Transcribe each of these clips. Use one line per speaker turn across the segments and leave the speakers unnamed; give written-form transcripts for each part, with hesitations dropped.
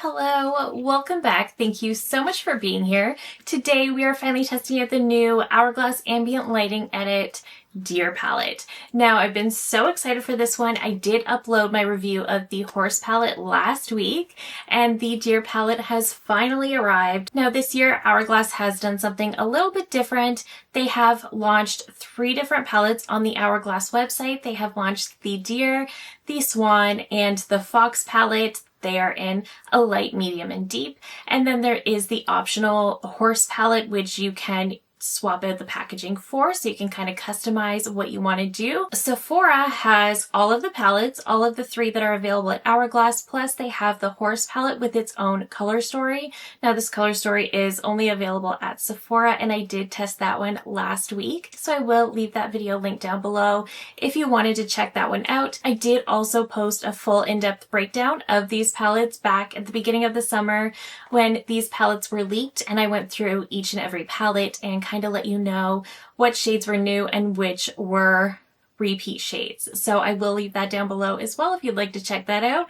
Hello, welcome back. Thank you so much for being here. Today we are finally testing out the new Hourglass Ambient Lighting Edit Deer palette. Now, I've been so excited for this one. I did upload my review of the Horse palette last week, and the Deer palette has finally arrived. Now, this year, Hourglass has done something a little bit different. They have launched 3 different palettes on the Hourglass website. They have launched the Deer, the Swan, and the Fox palette. They are in a light, medium, and deep. And then there is the optional Horse palette, which you can swap out the packaging for, so you can kind of customize what you want to do. Sephora has all of the palettes, all of the 3 that are available at Hourglass, plus they have the Horse palette with its own color story. Now, this color story is only available at Sephora, and I did test that one last week, so I will leave that video linked down below if you wanted to check that one out. I did also post a full in-depth breakdown of these palettes back at the beginning of the summer when these palettes were leaked, and I went through each and every palette and kind of let you know what shades were new and which were repeat shades. So I will leave that down below as well if you'd like to check that out.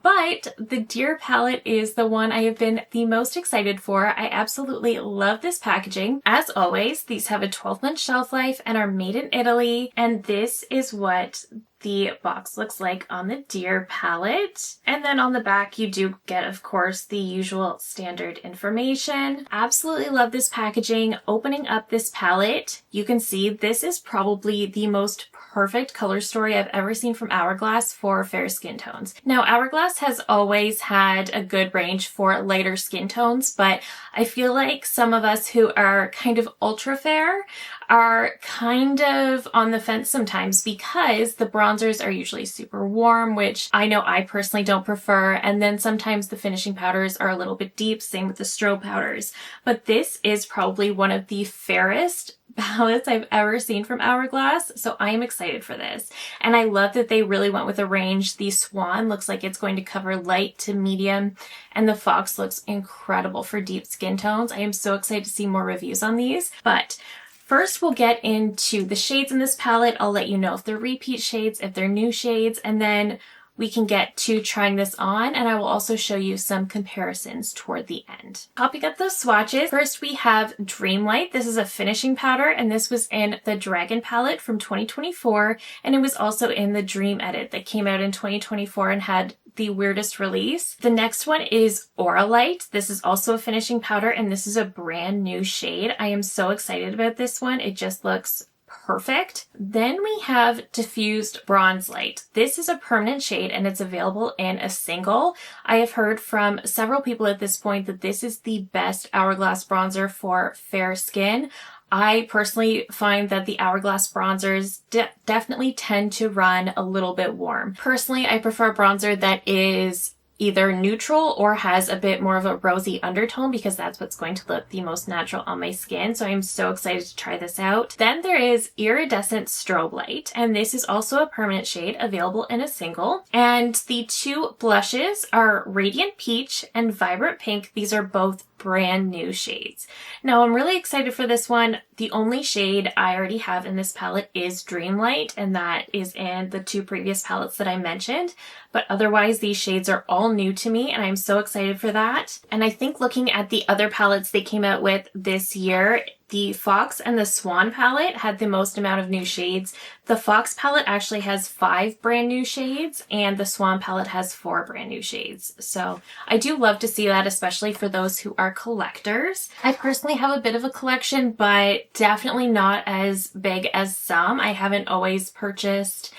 But the Deer palette is the one I have been the most excited for. I absolutely love this packaging. As always, these have a 12-month shelf life and are made in Italy. And this is what the box looks like on the Deer palette. And then on the back, you do get, of course, the usual standard information. Absolutely love this packaging. Opening up this palette, you can see this is probably the most perfect color story I've ever seen from Hourglass for fair skin tones. Now, Hourglass has always had a good range for lighter skin tones, but I feel like some of us who are kind of ultra fair are kind of on the fence sometimes because the bronzers are usually super warm, which I know I personally don't prefer, and then sometimes the finishing powders are a little bit deep, same with the strobe powders. But this is probably one of the fairest palettes I've ever seen from Hourglass, so I am excited for this. And I love that they really went with a range. The Swan looks like it's going to cover light to medium, and the Fox looks incredible for deep skin tones. I am so excited to see more reviews on these, but first, we'll get into the shades in this palette. I'll let you know if they're repeat shades, if they're new shades, and then we can get to trying this on, and I will also show you some comparisons toward the end. Popping up those swatches, first we have Dreamlight. This is a finishing powder, and this was in the Dragon palette from 2024, and it was also in the Dream Edit that came out in 2024 and had the weirdest release. The next one is Aura Light. This is also a finishing powder, and this is a brand new shade. I am so excited about this one. It just looks perfect. Then we have Diffused Bronze Light. This is a permanent shade and it's available in a single. I have heard from several people at this point that this is the best Hourglass bronzer for fair skin. I personally find that the Hourglass bronzers definitely tend to run a little bit warm. Personally, I prefer a bronzer that is either neutral or has a bit more of a rosy undertone because that's what's going to look the most natural on my skin. So I'm so excited to try this out. Then there is Iridescent Strobe Light, and this is also a permanent shade available in a single. And the 2 blushes are Radiant Peach and Vibrant Pink. These are both brand new shades. Now, I'm really excited for this one. The only shade I already have in this palette is Dreamlight, and that is in the 2 previous palettes that I mentioned. But otherwise, these shades are all new to me, and I'm so excited for that. And I think looking at the other palettes they came out with this year, the Fox and the Swan palette had the most amount of new shades. The Fox palette actually has 5 brand new shades, and the Swan palette has 4 brand new shades. So I do love to see that, especially for those who are collectors. I personally have a bit of a collection, but definitely not as big as some. I haven't always purchased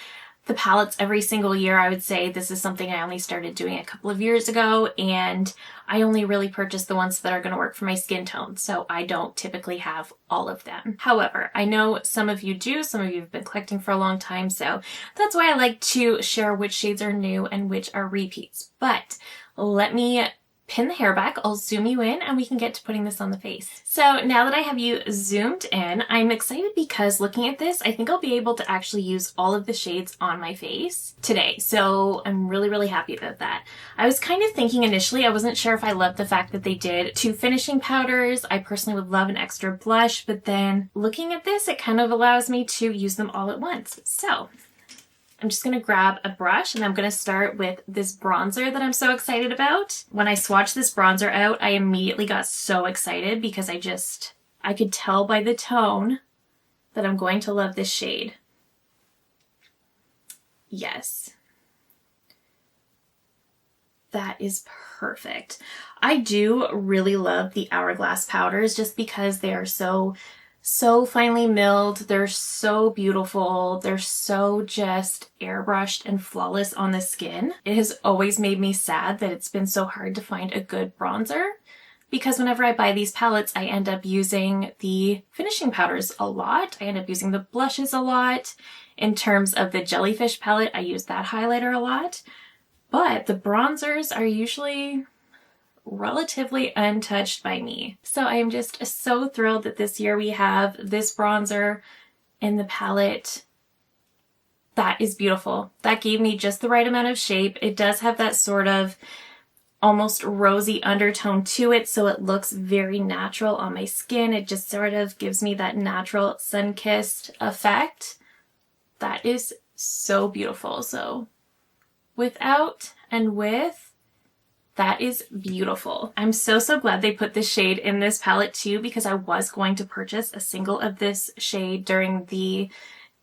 the palettes every single year. I would say this is something I only started doing a couple of years ago, and I only really purchase the ones that are going to work for my skin tone, so I don't typically have all of them. However, I know some of you do, some of you have been collecting for a long time, so that's why I like to share which shades are new and which are repeats. But let me pin the hair back, I'll zoom you in, and we can get to putting this on the face. So now that I have you zoomed in, I'm excited because looking at this, I think I'll be able to actually use all of the shades on my face today. So I'm really, really happy about that. I was kind of thinking initially, I wasn't sure if I loved the fact that they did 2 finishing powders. I personally would love an extra blush, but then looking at this, it kind of allows me to use them all at once. So I'm just going to grab a brush and I'm going to start with this bronzer that I'm so excited about. When I swatched this bronzer out, I immediately got so excited because I could tell by the tone that I'm going to love this shade. Yes. That is perfect. I do really love the Hourglass powders just because they are so finely milled. They're so beautiful. They're so just airbrushed and flawless on the skin. It has always made me sad that it's been so hard to find a good bronzer, because whenever I buy these palettes, I end up using the finishing powders a lot. I end up using the blushes a lot. In terms of the Jellyfish palette, I use that highlighter a lot. But the bronzers are usually relatively untouched by me. So I'm just so thrilled that this year we have this bronzer in the palette. That is beautiful. That gave me just the right amount of shape. It does have that sort of almost rosy undertone to it, so it looks very natural on my skin. It just sort of gives me that natural sun-kissed effect. That is so beautiful. So without and with, that is beautiful. I'm so glad they put this shade in this palette too, because I was going to purchase a single of this shade during the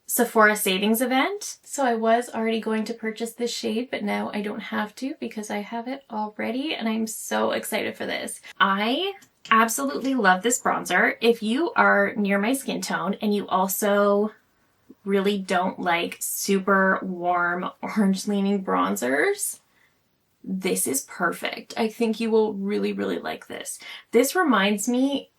Sephora savings event. So I was already going to purchase this shade, but now I don't have to because I have it already, and I'm so excited for this. I absolutely love this bronzer. If you are near my skin tone and you also really don't like super warm orange leaning bronzers, this is perfect. I think you will really like this. This reminds me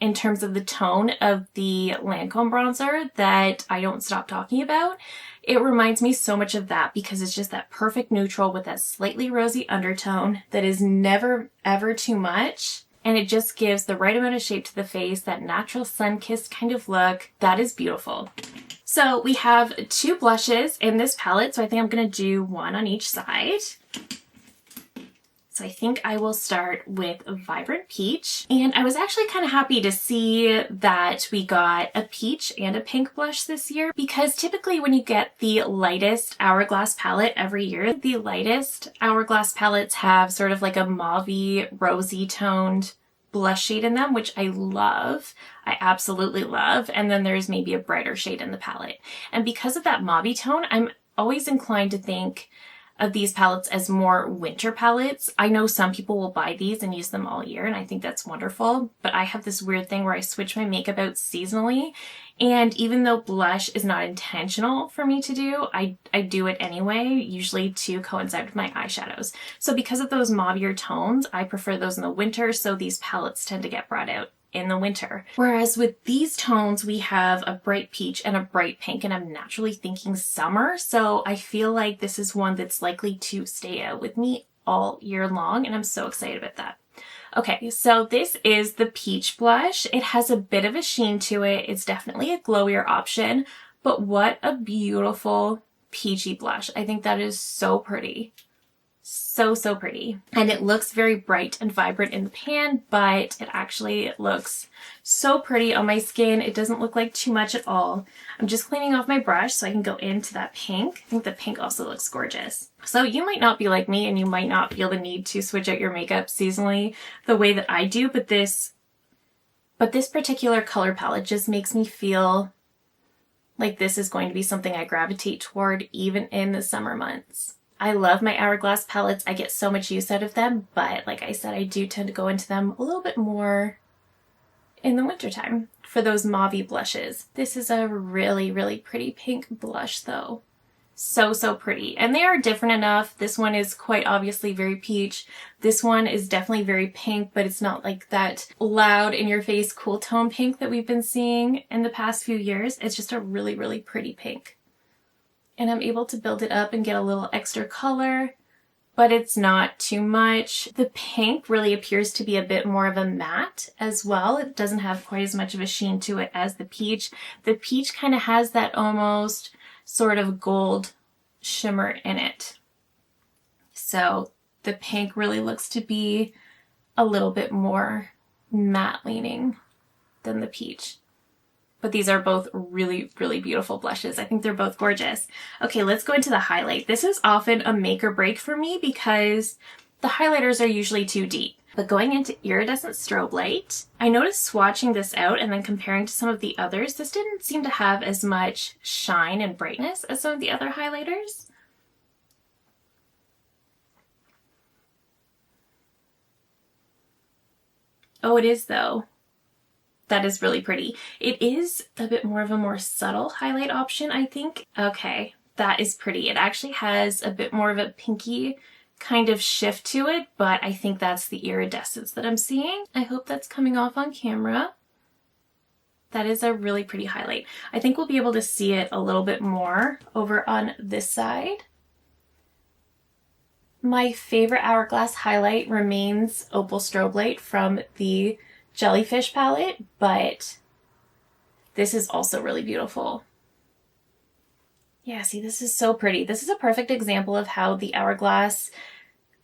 in terms of the tone of the Lancome bronzer that I don't stop talking about. It reminds me so much of that because it's just that perfect neutral with that slightly rosy undertone that is never ever too much. And it just gives the right amount of shape to the face, that natural sun-kissed kind of look. That is beautiful. So we have two blushes in this palette, so I think I'm going to do one on each side. So I think I will start with Vibrant Peach. And I was actually kind of happy to see that we got a peach and a pink blush this year, because typically when you get the lightest Hourglass palette every year, the lightest Hourglass palettes have sort of like a mauve-y, rosy toned blush shade in them, which I love. I absolutely love. And then there's maybe a brighter shade in the palette. And because of that mauve tone, I'm always inclined to think of these palettes as more winter palettes. I know some people will buy these and use them all year, and I think that's wonderful, but I have this weird thing where I switch my makeup out seasonally, and even though blush is not intentional for me to do, I do it anyway, usually to coincide with my eyeshadows. So because of those mauvier tones, I prefer those in the winter, so these palettes tend to get brought out in the winter. Whereas with these tones, we have a bright peach and a bright pink, and I'm naturally thinking summer. So I feel like this is one that's likely to stay out with me all year long, and I'm so excited about that. Okay, so this is the peach blush. It has a bit of a sheen to it. It's definitely a glowier option, but what a beautiful peachy blush. I think that is so pretty. So pretty. And it looks very bright and vibrant in the pan, but it actually looks so pretty on my skin. It doesn't look like too much at all. I'm just cleaning off my brush so I can go into that pink. I think the pink also looks gorgeous. So you might not be like me and you might not feel the need to switch out your makeup seasonally the way that I do, but this particular color palette just makes me feel like this is going to be something I gravitate toward even in the summer months. I love my Hourglass palettes. I get so much use out of them, but like I said, I do tend to go into them a little bit more in the wintertime for those mauve blushes. This is a really pretty pink blush though. So pretty. And they are different enough. This one is quite obviously very peach. This one is definitely very pink, but it's not like that loud in your face cool tone pink that we've been seeing in the past few years. It's just a really pretty pink. And I'm able to build it up and get a little extra color, but it's not too much. The pink really appears to be a bit more of a matte as well. It doesn't have quite as much of a sheen to it as the peach. The peach kind of has that almost sort of gold shimmer in it. So the pink really looks to be a little bit more matte leaning than the peach. But these are both really, really beautiful blushes. I think they're both gorgeous. Okay, let's go into the highlight. This is often a make or break for me because the highlighters are usually too deep. But going into Iridescent Strobe Light, I noticed swatching this out and then comparing to some of the others, this didn't seem to have as much shine and brightness as some of the other highlighters. Oh, it is though. That is really pretty. It is a bit more of a more subtle highlight option, I think. Okay, that is pretty. It actually has a bit more of a pinky kind of shift to it, but I think that's the iridescence that I'm seeing. I hope that's coming off on camera. That is a really pretty highlight. I think we'll be able to see it a little bit more over on this side. My favorite Hourglass highlight remains Opal Strobe Light from the Jellyfish palette, but this is also really beautiful. Yeah, see, this is so pretty. This is a perfect example of how the Hourglass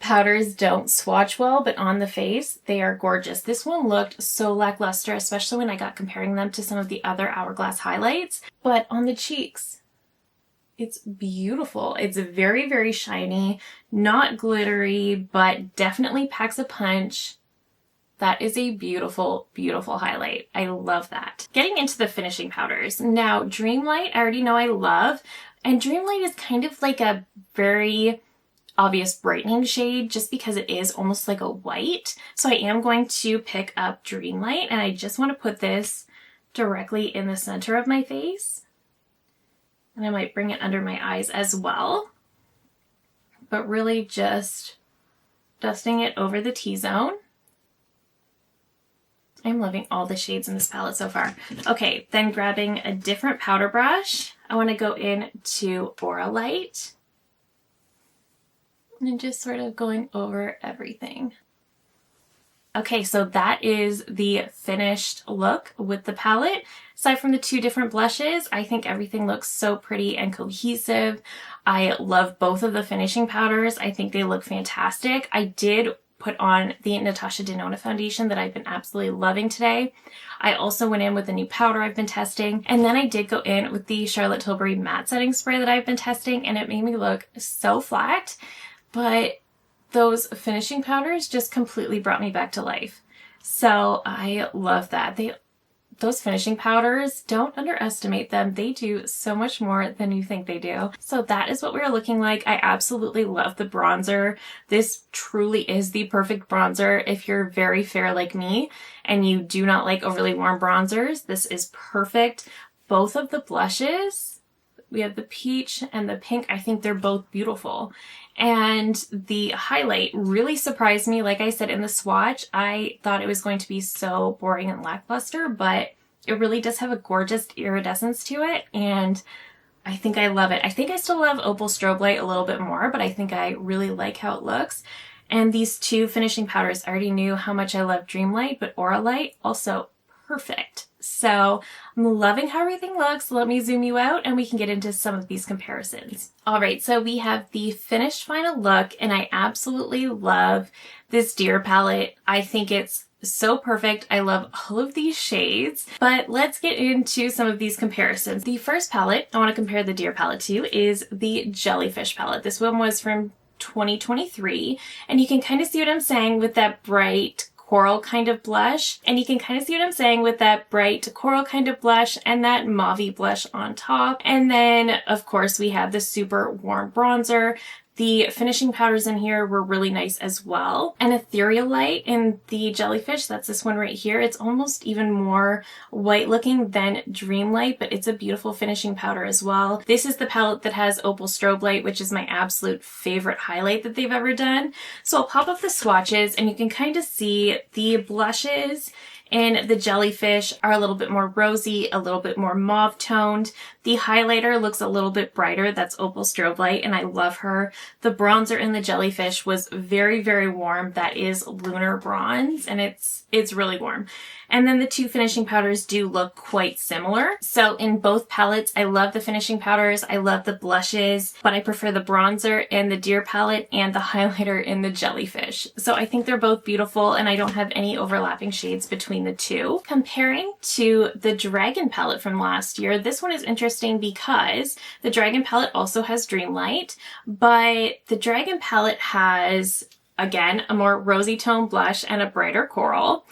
powders don't swatch well, but on the face, they are gorgeous. This one looked so lackluster, especially when I got comparing them to some of the other Hourglass highlights, but on the cheeks, it's beautiful. It's very, very shiny, not glittery, but definitely packs a punch. That is a beautiful, beautiful highlight. I love that. Getting into the finishing powders. Now, Dreamlight, I already know I love, and Dreamlight is kind of like a very obvious brightening shade just because it is almost like a white. So I am going to pick up Dreamlight, and I just want to put this directly in the center of my face. And I might bring it under my eyes as well, but really just dusting it over the T-zone. I'm loving all the shades in this palette so far. Okay, then grabbing a different powder brush, I want to go into Aura Light and just sort of going over everything. Okay, so that is the finished look with the palette. Aside from the two different blushes, I think everything looks so pretty and cohesive. I love both of the finishing powders. I think they look fantastic. I did put on the Natasha Denona foundation that I've been absolutely loving today. I also went in with a new powder I've been testing, and then I did go in with the Charlotte Tilbury matte setting spray that I've been testing, and it made me look so flat, but those finishing powders just completely brought me back to life. So I love that. Those finishing powders, don't underestimate them. They do so much more than you think they do. So that is what we're looking like. I absolutely love the bronzer. This truly is the perfect bronzer if you're very fair like me and you do not like overly warm bronzers. This is perfect. Both of the blushes, we have the peach and the pink. I think they're both beautiful. And the highlight really surprised me. Like I said in the swatch, I thought it was going to be so boring and lackluster, but it really does have a gorgeous iridescence to it. And I think I love it. I think I still love Opal Strobe Light a little bit more, but I think I really like how it looks. And these two finishing powders, I already knew how much I love Dreamlight, but Aura Light also perfect. So I'm loving how everything looks. Let me zoom you out and we can get into some of these comparisons. All right, so we have the finished final look, and I absolutely love this Deer palette. I think it's so perfect. I love all of these shades, but let's get into some of these comparisons. The first palette I want to compare the Deer palette to is the Jellyfish palette. This one was from 2023, and you can kind of see what I'm saying with that bright coral kind of blush, and you can kind of see what I'm saying with that bright coral kind of blush and that mauvey blush on top. And then of course we have the super warm bronzer. The finishing powders in here were really nice as well. An ethereal light in the Jellyfish, that's this one right here. It's almost even more white looking than Dreamlight, but it's a beautiful finishing powder as well. This is the palette that has Opal Strobe Light, which is my absolute favorite highlight that they've ever done. So I'll pop up the swatches and you can kind of see the blushes and the Jellyfish are a little bit more rosy, a little bit more mauve toned. The highlighter looks a little bit brighter. That's Opal Strobe Light, and I love her. The bronzer in the Jellyfish was very, very warm. That is lunar bronze, and it's really warm. And then the two finishing powders do look quite similar. So in both palettes, I love the finishing powders. I love the blushes, but I prefer the bronzer in the Deer palette and the highlighter in the Jellyfish. So I think they're both beautiful, and I don't have any overlapping shades between the two. Comparing to the Dragon palette from last year, this one is interesting because the Dragon palette also has Dreamlight, but the Dragon palette has, again, a more rosy tone blush and a brighter coral.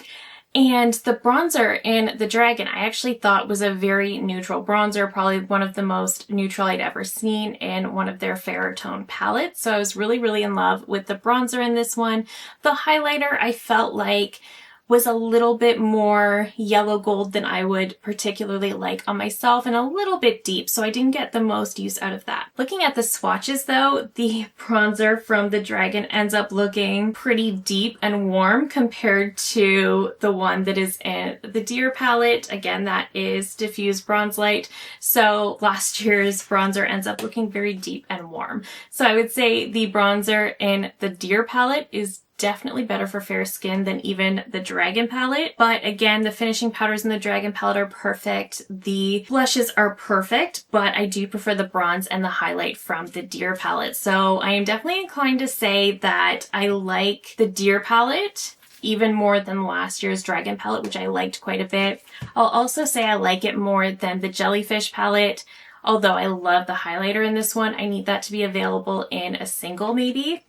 And the bronzer in the Dragon, I actually thought was a very neutral bronzer, probably one of the most neutral I'd ever seen in one of their fairer tone palettes. So I was really, really in love with the bronzer in this one. The highlighter, I felt like was a little bit more yellow gold than I would particularly like on myself, and a little bit deep, so I didn't get the most use out of that. Looking at the swatches though, the bronzer from the Dragon ends up looking pretty deep and warm compared to the one that is in the Deer palette. Again, that is Diffuse Bronze Light. So last year's bronzer ends up looking very deep and warm. So I would say the bronzer in the Deer palette is definitely better for fair skin than even the Dragon palette. But again, the finishing powders in the Dragon palette are perfect. The blushes are perfect, but I do prefer the bronze and the highlight from the Deer palette. So I am definitely inclined to say that I like the Deer palette even more than last year's Dragon palette, which I liked quite a bit. I'll also say I like it more than the Jellyfish palette. Although I love the highlighter in this one, I need that to be available in a single maybe.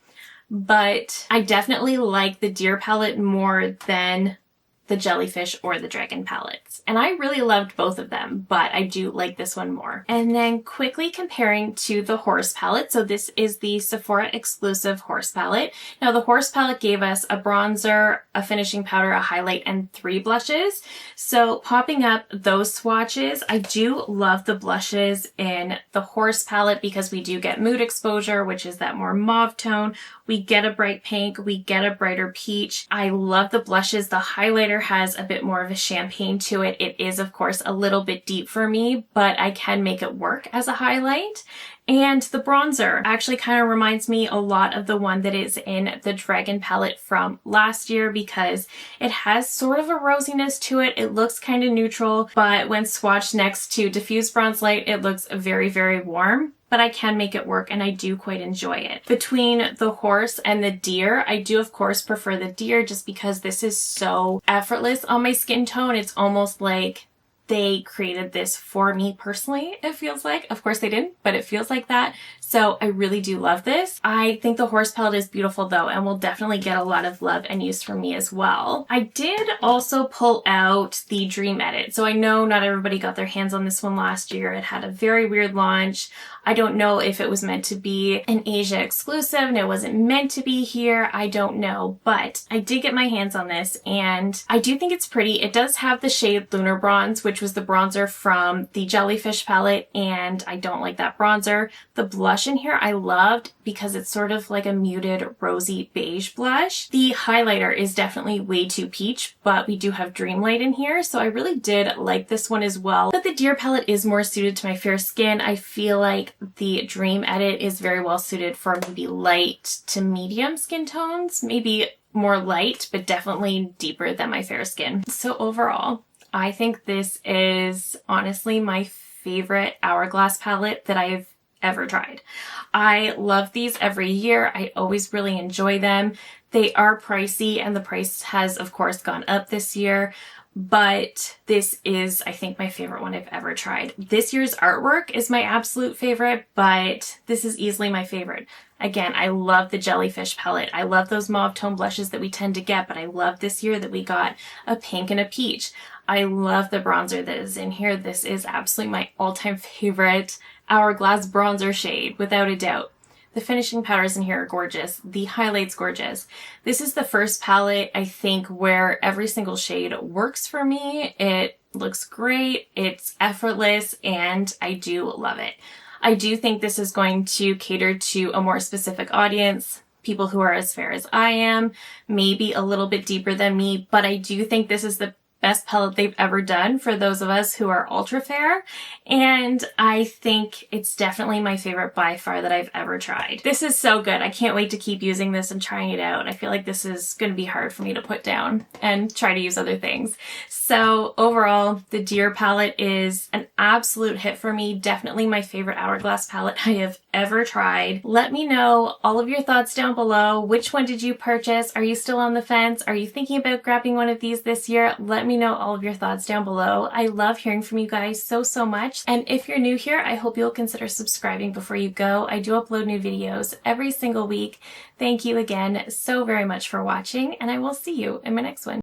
But I definitely like the Deer palette more than the Jellyfish or the Dragon palettes. And I really loved both of them, but I do like this one more. And then quickly comparing to the Horse palette. So this is the Sephora exclusive Horse palette. Now the Horse palette gave us a bronzer, a finishing powder, a highlight, and 3 blushes. So popping up those swatches, I do love the blushes in the Horse palette because we do get Mood Exposure, which is that more mauve tone. We get a bright pink, we get a brighter peach. I love the blushes. The highlighter has a bit more of a champagne to it. It is, of course, a little bit deep for me, but I can make it work as a highlight. And the bronzer actually kind of reminds me a lot of the one that is in the Dragon palette from last year because it has sort of a rosiness to it. It looks kind of neutral, but when swatched next to Diffuse Bronze Light, it looks very, very warm. But I can make it work and I do quite enjoy it. Between the Horse and the Deer, I do of course prefer the Deer just because this is so effortless on my skin tone. It's almost like they created this for me personally, it feels like. Of course they didn't, but it feels like that. So I really do love this. I think the Horse palette is beautiful though, and will definitely get a lot of love and use from me as well. I did also pull out the Dream Edit. So I know not everybody got their hands on this one last year. It had a very weird launch. I don't know if it was meant to be an Asia exclusive and it wasn't meant to be here. I don't know, but I did get my hands on this and I do think it's pretty. It does have the shade Lunar Bronze, which was the bronzer from the Jellyfish palette, and I don't like that bronzer. The blush in here I loved because it's sort of like a muted rosy beige blush. The highlighter is definitely way too peach, but we do have Dreamlight in here, so I really did like this one as well. But the Deer palette is more suited to my fair skin. I feel like the Dream Edit is very well suited for maybe light to medium skin tones, maybe more light, but definitely deeper than my fair skin. So overall, I think this is honestly my favorite Hourglass palette that I've ever tried. I love these every year. I always really enjoy them. They are pricey and the price has of course gone up this year, but this is, I think, my favorite one I've ever tried. This year's artwork is my absolute favorite, but this is easily my favorite. Again, I love the Jellyfish palette. I love those mauve tone blushes that we tend to get, but I love this year that we got a pink and a peach. I love the bronzer that is in here. This is absolutely my all-time favorite Hourglass bronzer shade, without a doubt. The finishing powders in here are gorgeous. The highlight's gorgeous. This is the first palette, I think, where every single shade works for me. It looks great, it's effortless, and I do love it. I do think this is going to cater to a more specific audience, people who are as fair as I am, maybe a little bit deeper than me, but I do think this is the best palette they've ever done for those of us who are ultra fair, and I think it's definitely my favorite by far that I've ever tried. This is so good. I can't wait to keep using this and trying it out. I feel like this is going to be hard for me to put down and try to use other things. So overall, the Deer palette is an absolute hit for me. Definitely my favorite Hourglass palette I have ever tried. Let me know all of your thoughts down below. Which one did you purchase? Are you still on the fence? Are you thinking about grabbing one of these this year? Let me know all of your thoughts down below. I love hearing from you guys so much. And if you're new here, I hope you'll consider subscribing before you go. I do upload new videos every single week. Thank you again so very much for watching, and I will see you in my next one.